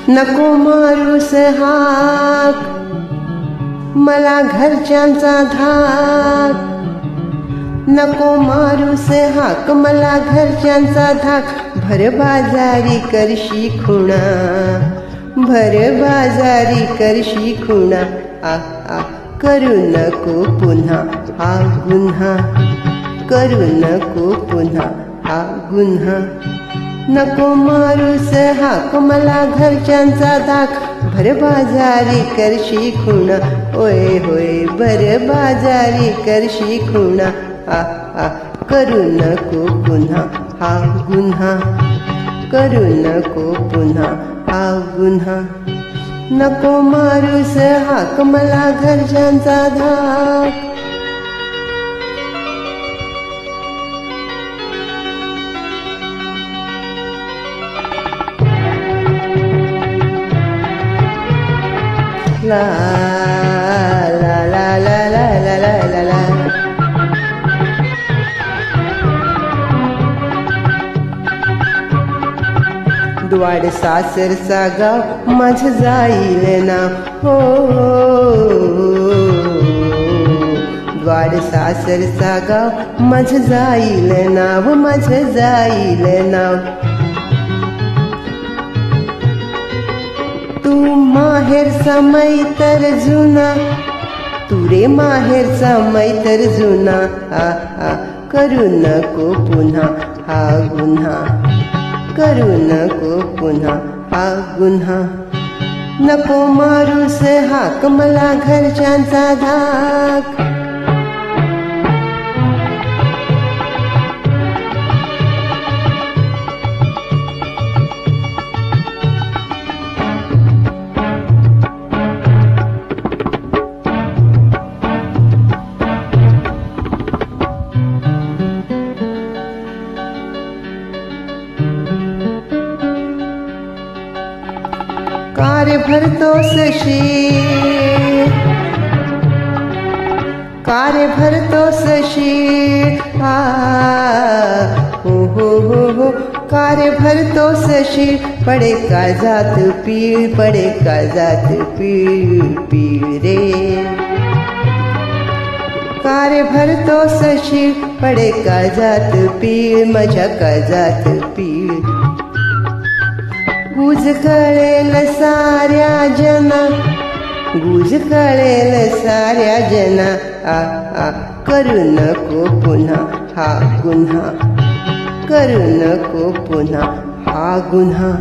नको मारूस हाक मला घरच्यांचा धाक, नको मारूस हाक मला घरच्यांचा धाक, भर बाजारी करशी खुणा, भर बाजारी करशी खुणा, आ आ करू नको पुन्हा हा गुन्हा, करू नको पुन्हा हा गुन्हा, नको मारूस हाक मला घरच्यांचा धाक, भर बाजारी करशी खुणा, होय होय भर बाजारी करशी खुणा, आ आ करू नको पुन्हा हा गुन्हा, करू नको पुन्हा हा गुन्हा, नको मारूस हाक मला घरच्यांचा धाक. ला ला ला ला ला ला ला ला ला. द्वाड सासरचा गाव माझं जाईल ना हो, द्वाड सासरचा गाव माझं जाईल नाव, माझं जाईल नाव. तू माहेरचा मैतर जुना, तू रे माहेरचा मैतर जुना, आ आ करू नको पुन्हा हा गुन्हा, करू नको पुन्हा हा गुन्हा, नको मारूस हाक मला घरच्यांचा धाक. कारे भरतोस शीर, कारे भरतोस शीर, आ हो हो हो हो, कारे भरतोस शीर, पडे काळजात पीळ, पडे काळजात पीळ पीळ रे. कारे भरतोस शीर, पडे काळजात पीळ, माझ्या काळजात पीळ. गुज कळेल साऱ्या जना, गुज कळेल साऱ्या जना, आ आ करू नको पुन्हा हा गुन्हा, करू नको पुन्हा हा गुन्हा.